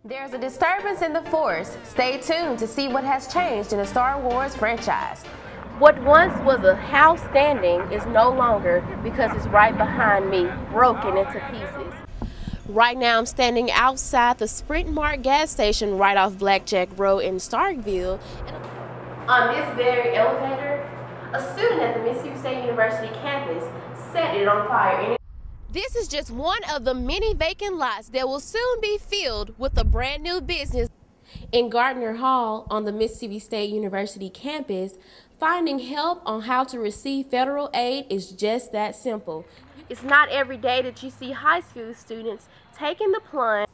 There's a disturbance in the force. Stay tuned to see what has changed in the Star Wars franchise. What once was a house standing is no longer because it's right behind me, broken into pieces. Right now I'm standing outside the Sprint Mart gas station right off Blackjack Road in Starkville. On this very elevator, a student at the Mississippi State University campus set it on fire. This is just one of the many vacant lots that will soon be filled with a brand new business. In Gardner Hall on the Mississippi State University campus, finding help on how to receive federal aid is just that simple. It's not every day that you see high school students taking the plunge.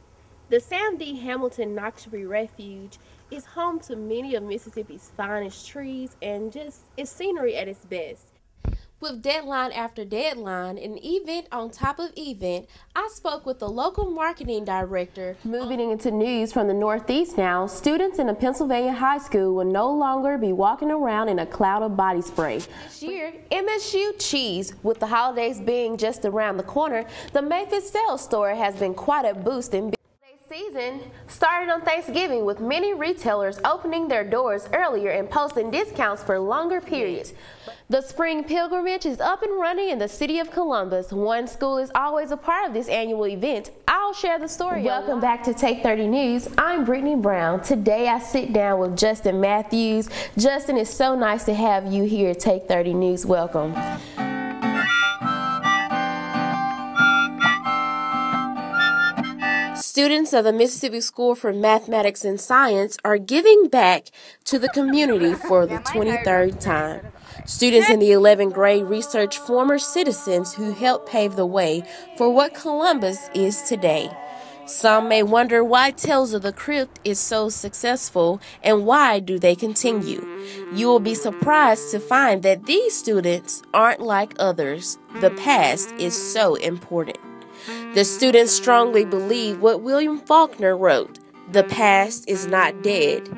The Sam D. Hamilton Noxbury Refuge is home to many of Mississippi's finest trees and just its scenery at its best. With deadline after deadline and event on top of event, I spoke with the local marketing director. Moving into news from the Northeast now, students in a Pennsylvania high school will no longer be walking around in a cloud of body spray. This year, MSU Cheese, with the holidays being just around the corner, the Memphis sales store has been quite a boost in season started on Thanksgiving, with many retailers opening their doors earlier and posting discounts for longer periods. The spring pilgrimage is up and running in the city of Columbus. One school is always a part of this annual event. I'll share the story. Welcome back to Take 30 News. I'm Brittany Brown. Today I sit down with Justin Matthews. Justin, it's so nice to have you here at Take 30 News. Welcome. Students of the Mississippi School for Mathematics and Science are giving back to the community for the 23rd time. Students in the 11th grade research former citizens who helped pave the way for what Columbus is today. Some may wonder why Tales of the Crypt is so successful and why do they continue. You will be surprised to find that these students aren't like others. The past is so important. The students strongly believe what William Faulkner wrote, "The past is not dead.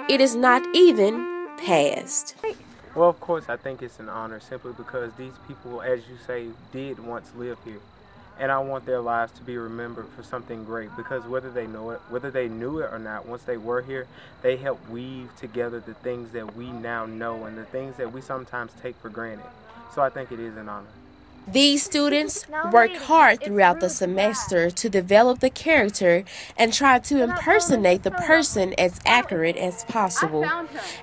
It is not even past." Well, of course, I think it's an honor simply because these people, as you say, did once live here. And I want their lives to be remembered for something great, because whether they know it, whether they knew it or not, once they were here, they helped weave together the things that we now know and the things that we sometimes take for granted. So I think it is an honor. These students worked hard throughout the semester to develop the character and try to impersonate the person as accurate as possible.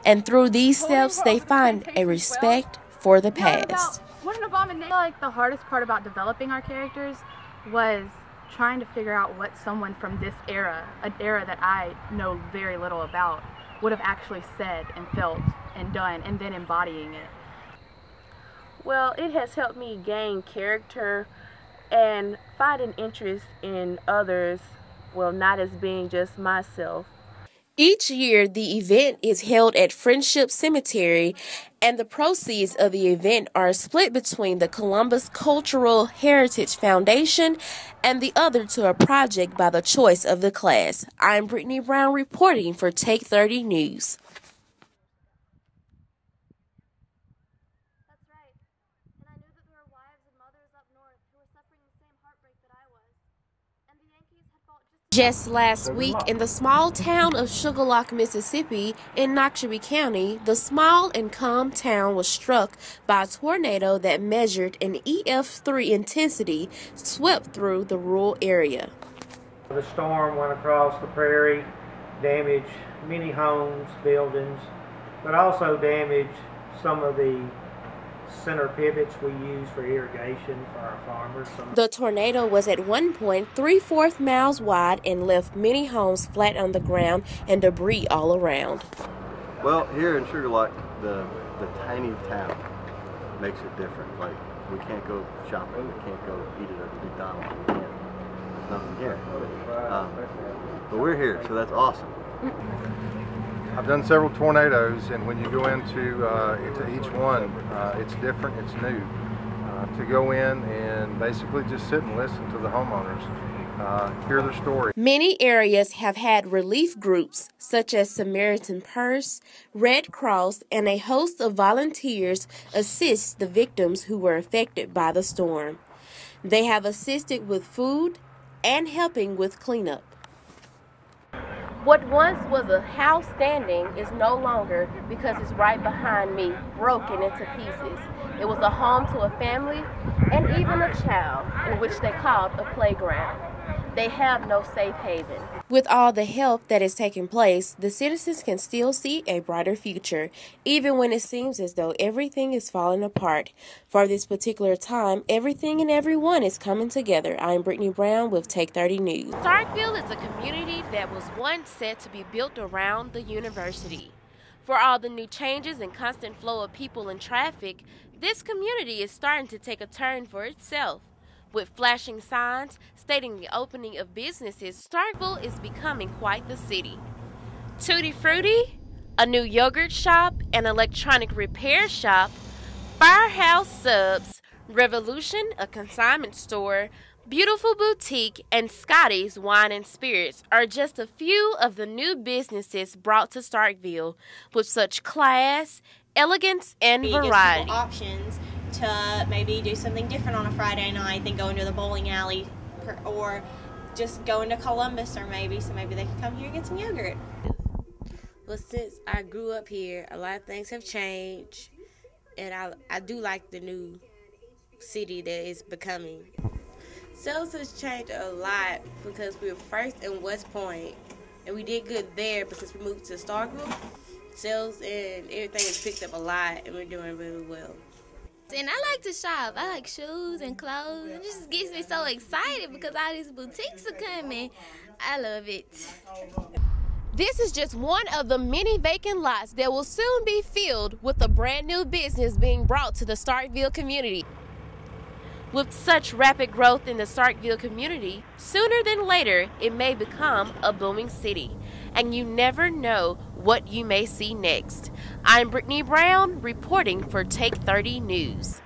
And through these steps, they find a respect for the past. I feel like the hardest part about developing our characters was trying to figure out what someone from this era, an era that I know very little about, would have actually said and felt and done, and then embodying it. Well, it has helped me gain character and find an interest in others, well, not as being just myself. Each year, the event is held at Friendship Cemetery, and the proceeds of the event are split between the Columbus Cultural Heritage Foundation and the other to a project by the choice of the class. I'm Brittany Brown reporting for Take 30 News. Just last week, in the small town of Sugar Lock, Mississippi, in Noxbury County, the small and calm town was struck by a tornado that measured an EF3 intensity, swept through the rural area. The storm went across the prairie, damaged many homes, buildings, but also damaged some of the center pivots we use for irrigation for our farmers. The tornado was at one point 3/4 miles wide and left many homes flat on the ground and debris all around. Well, here in Sugar Lock, the tiny town makes it different. Like, we can't go shopping, we can't go eat at McDonald's, there's nothing here. But we're here, so that's awesome. I've done several tornadoes, and when you go into each one, it's different, it's new. To go in and basically just sit and listen to the homeowners, hear their story. Many areas have had relief groups such as Samaritan Purse, Red Cross, and a host of volunteers assist the victims who were affected by the storm. They have assisted with food and helping with cleanup. What once was a house standing is no longer because it's right behind me, broken into pieces. It was a home to a family and even a child, in which they called a playground. They have no safe haven. With all the help that is taking place, the citizens can still see a brighter future, even when it seems as though everything is falling apart. For this particular time, everything and everyone is coming together. I'm Brittany Brown with Take 30 News. Starkville is a community that was once set to be built around the university. For all the new changes and constant flow of people and traffic, this community is starting to take a turn for itself. With flashing signs stating the opening of businesses, Starkville is becoming quite the city. Tutti Frutti, a new yogurt shop, an electronic repair shop, Firehouse Subs, Revolution, a consignment store, Beautiful Boutique, and Scotty's Wine and Spirits are just a few of the new businesses brought to Starkville with such class, elegance, and variety. Options to maybe do something different on a Friday night than going to the bowling alley or just going to Columbus or maybe they can come here and get some yogurt. Well, since I grew up here, a lot of things have changed, and I do like the new city that it's becoming. Sales has changed a lot because we were first in West Point, and we did good there, but since we moved to Starkville, sales and everything has picked up a lot, and we're doing really well. And I like to shop. I like shoes and clothes. It just gets me so excited because all these boutiques are coming. I love it. This is just one of the many vacant lots that will soon be filled with a brand new business being brought to the Starkville community. With such rapid growth in the Starkville community, sooner than later it may become a booming city, and you never know what you may see next. I'm Brittany Brown reporting for Take 30 News.